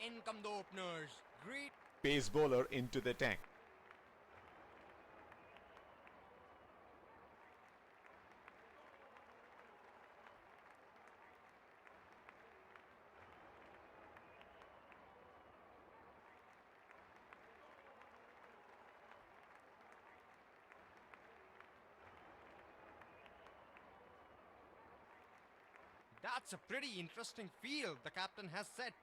In come the openers. Great. Pace bowler into the tank. That's a pretty interesting field the captain has set.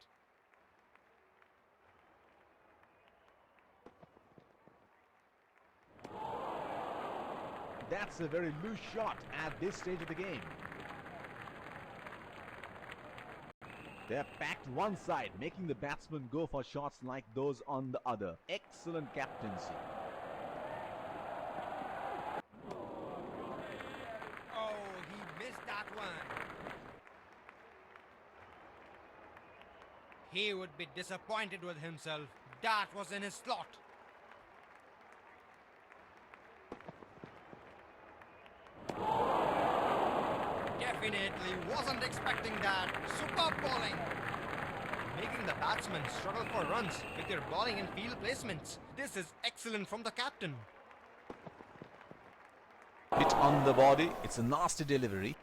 That's a very loose shot at this stage of the game. They're packed one side, making the batsmen go for shots like those on the other. Excellent captaincy. Oh, he missed that one. He would be disappointed with himself. That was in his slot. Definitely wasn't expecting that. Superb bowling. Making the batsmen struggle for runs with their bowling and field placements. This is excellent from the captain. Hit on the body. It's a nasty delivery.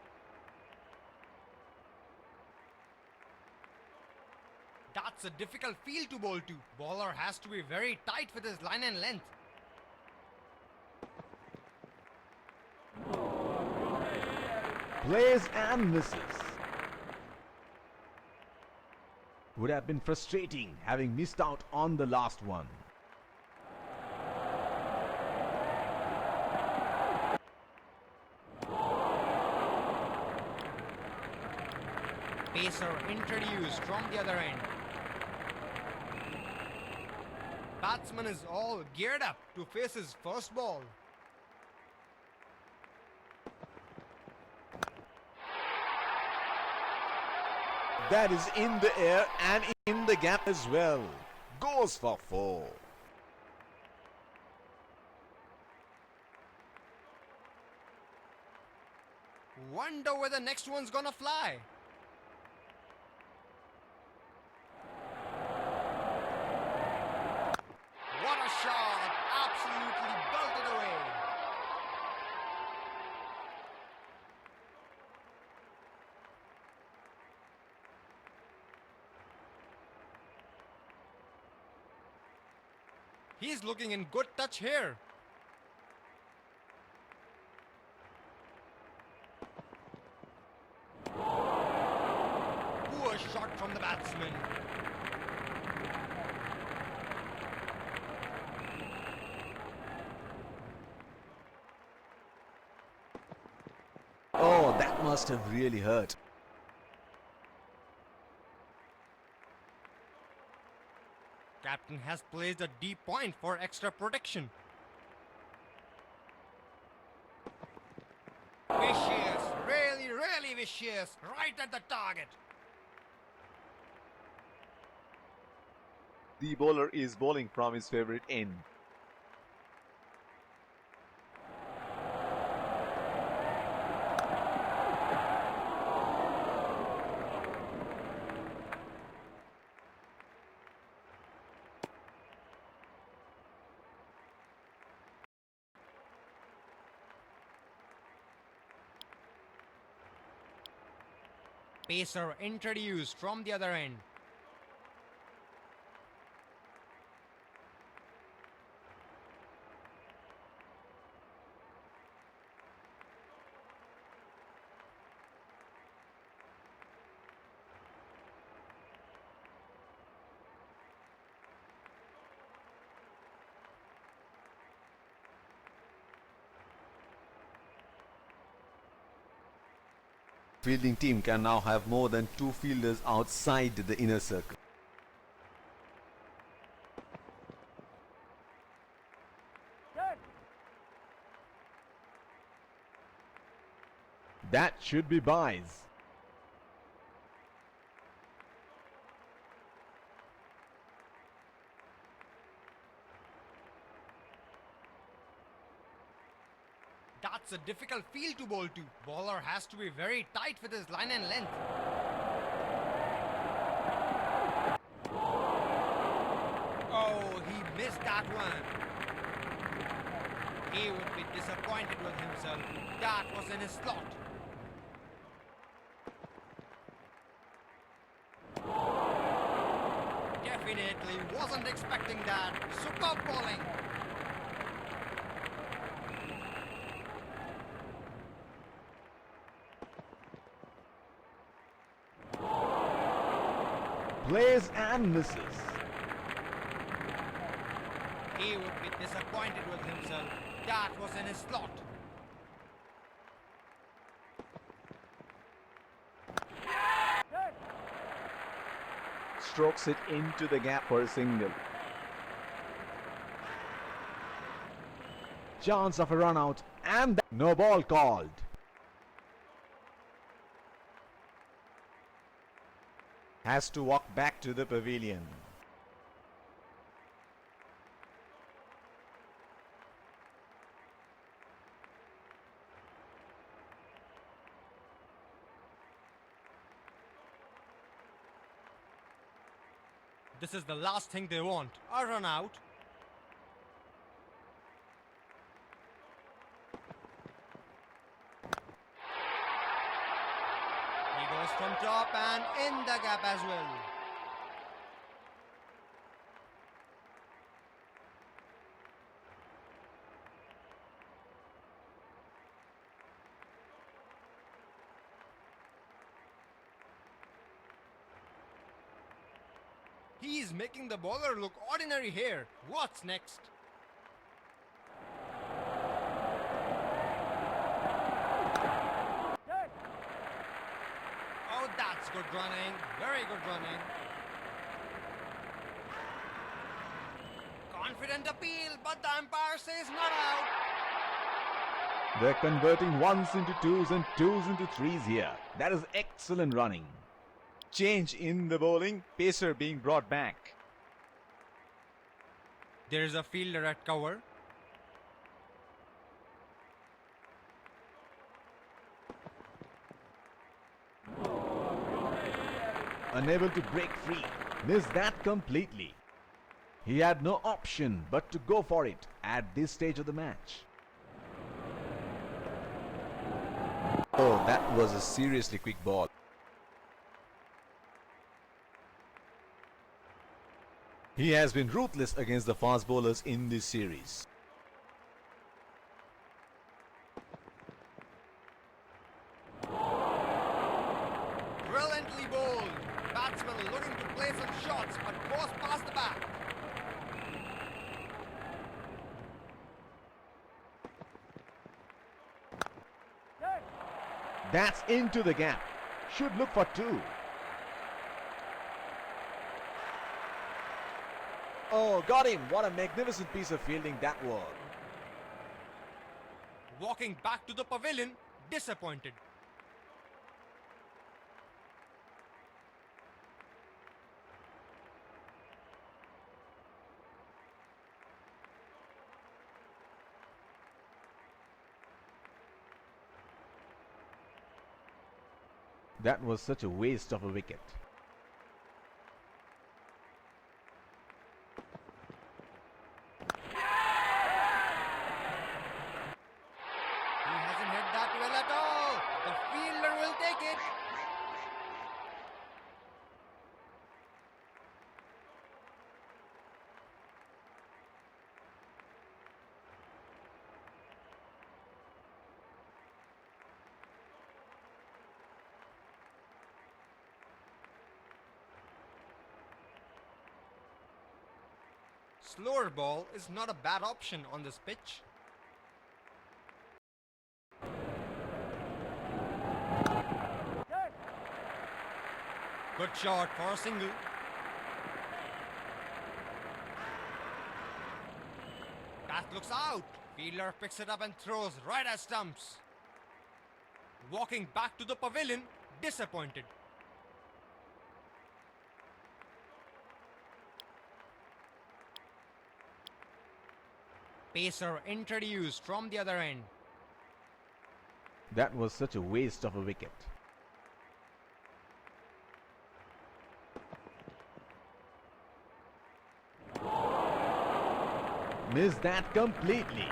That's a difficult field to bowl to. Bowler has to be very tight with his line and length. Plays and misses. Would have been frustrating having missed out on the last one. Pacer introduced from the other end. Batsman is all geared up to face his first ball. That is in the air and in the gap as well. Goes for 4. Wonder where the next one's gonna fly. What a shot! Absolutely belted away. He's looking in good touch here. Poor shot from the batsman. Oh, that must have really hurt. Captain has placed a deep point for extra protection. Vicious, really vicious, right at the target. The bowler is bowling from his favorite end. Pacer introduced from the other end. Fielding team can now have more than 2 fielders outside the inner circle. That should be byes. That's a difficult field to bowl to. Bowler has to be very tight with his line and length. Missed that one. He would be disappointed with himself. That was in his slot. Definitely wasn't expecting that. Superb bowling. Plays and misses. He would be disappointed with himself. That was in his slot. Strokes it into the gap for a single. Chance of a run out and no ball called. Has to walk back to the pavilion. This is the last thing they want. A run out. He goes from top and in the gap as well. He's making the bowler look ordinary here. What's next? Oh, that's good running. Very good running. Confident appeal, but the umpire says not out. They're converting ones into twos and twos into threes here. That is excellent running. Change in the bowling. Pacer being brought back. There is a fielder at cover. Unable to break free. Missed that completely. He had no option but to go for it at this stage of the match. Oh, that was a seriously quick ball. He has been ruthless against the fast bowlers in this series. Brilliantly bowled. Batsman looking to play some shots but goes past the bat. That's into the gap. Should look for two. Oh, got him. What a magnificent piece of fielding that was. Walking back to the pavilion, disappointed. That was such a waste of a wicket. He hasn't hit that well at all. The fielder will take it. Slower ball is not a bad option on this pitch. Good shot for a single. That looks out. Fielder picks it up and throws right at stumps. Walking back to the pavilion, disappointed. Pacer introduced from the other end. That was such a waste of a wicket. Missed that completely.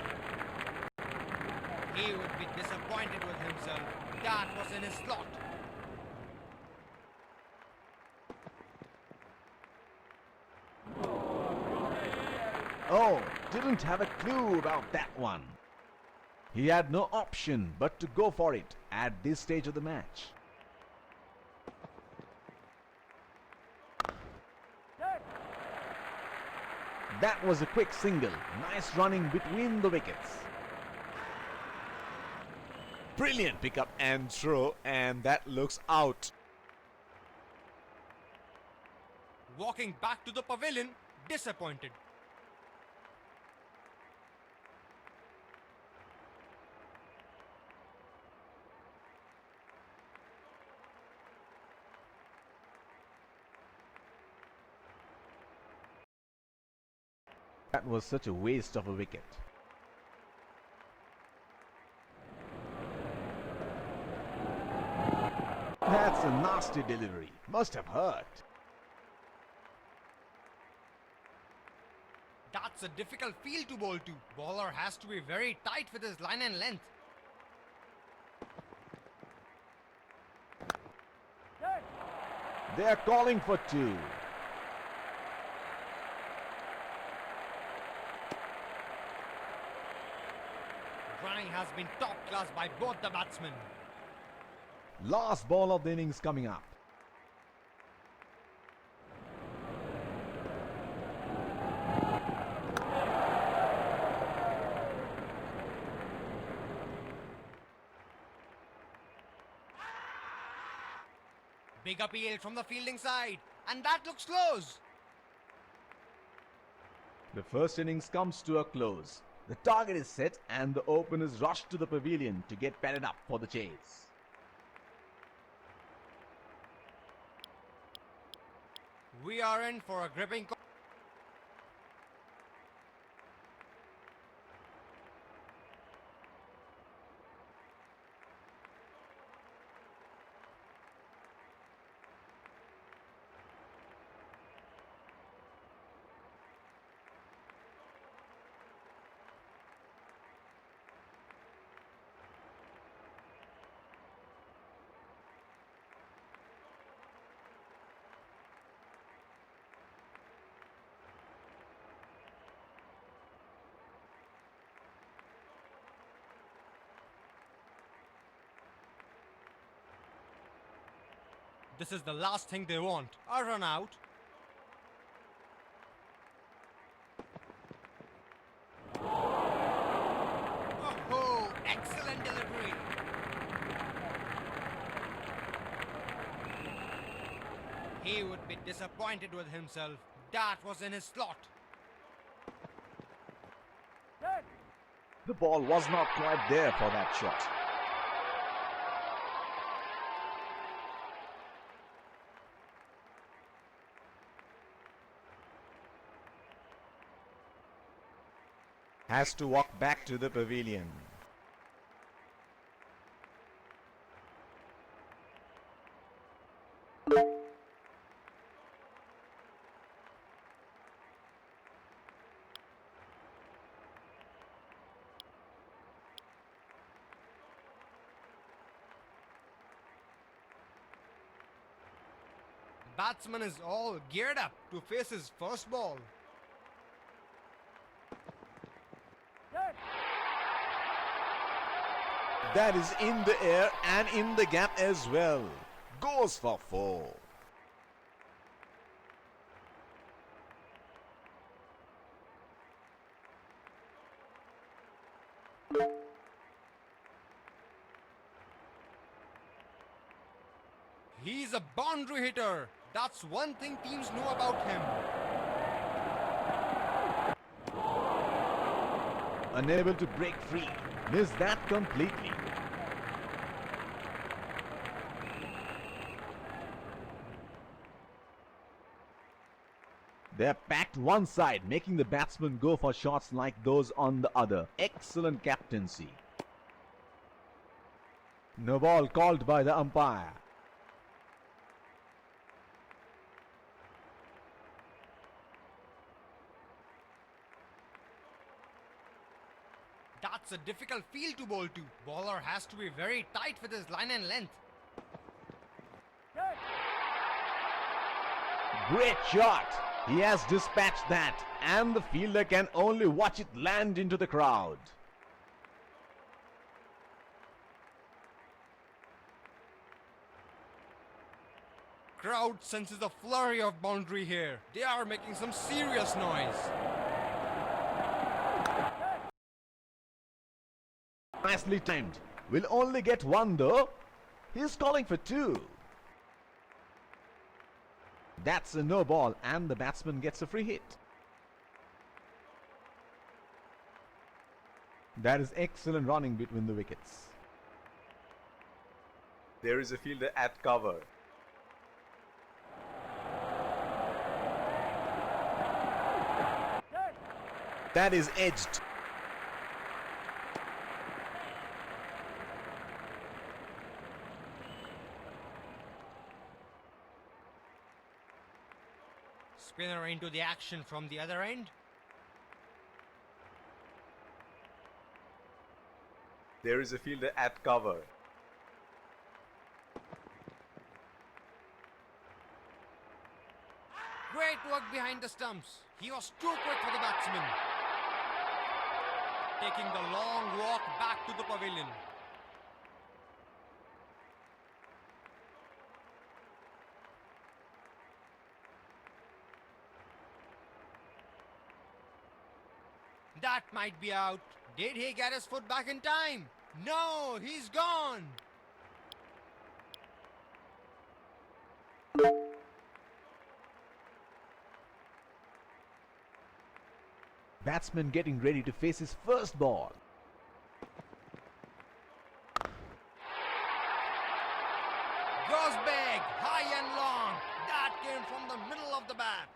He would be disappointed with himself. That was in his slot. Oh, didn't have a clue about that one. He had no option but to go for it at this stage of the match. That was a quick single. Nice running between the wickets. Brilliant pickup and throw, and that looks out. Walking back to the pavilion, disappointed. That was such a waste of a wicket. That's a nasty delivery. Must have hurt. That's a difficult field to bowl to. Bowler has to be very tight with his line and length. They are calling for two. Running has been top class by both the batsmen. Last ball of the innings coming up. Big appeal from the fielding side, and that looks close. The first innings comes to a close. The target is set and the openers rush to the pavilion to get padded up for the chase. We are in for a gripping. This is the last thing they want. A run out. Oh, excellent delivery. He would be disappointed with himself. That was in his slot. The ball was not quite there for that shot. Has to walk back to the pavilion. Batsman is all geared up to face his first ball. That is in the air and in the gap as well. Goes for 4. He's a boundary hitter. That's one thing teams know about him. Unable to break free. Missed that completely. They're packed one side, making the batsmen go for shots like those on the other. Excellent captaincy. No ball called by the umpire. That's a difficult field to bowl to. Bowler has to be very tight with his line and length. Great shot! He has dispatched that, and the fielder can only watch it land into the crowd. Crowd senses a flurry of boundary here. They are making some serious noise. Nicely timed. Will only get one though. He's calling for two. That's a no ball, and the batsman gets a free hit. That is excellent running between the wickets. There is a fielder at cover. That is edged. Spinner into the action from the other end. There is a fielder at cover. Great work behind the stumps. He was too quick for the batsman. Taking the long walk back to the pavilion. That might be out. Did he get his foot back in time? No, he's gone. Batsman getting ready to face his first ball. Goes big, high and long. That came from the middle of the bat.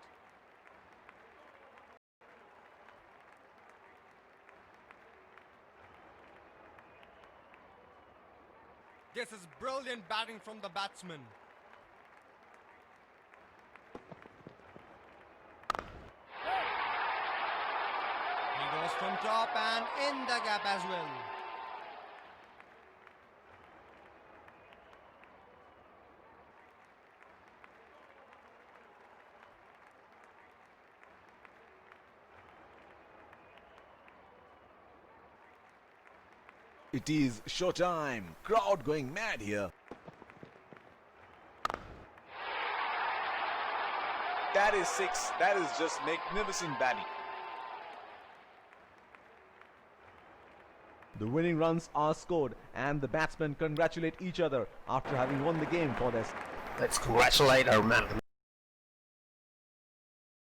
This is brilliant batting from the batsman. He goes from top and in the gap as well. It is showtime. Crowd going mad here. That is six. That is just magnificent batting. The winning runs are scored, and the batsmen congratulate each other after having won the game for this. Let's congratulate our man.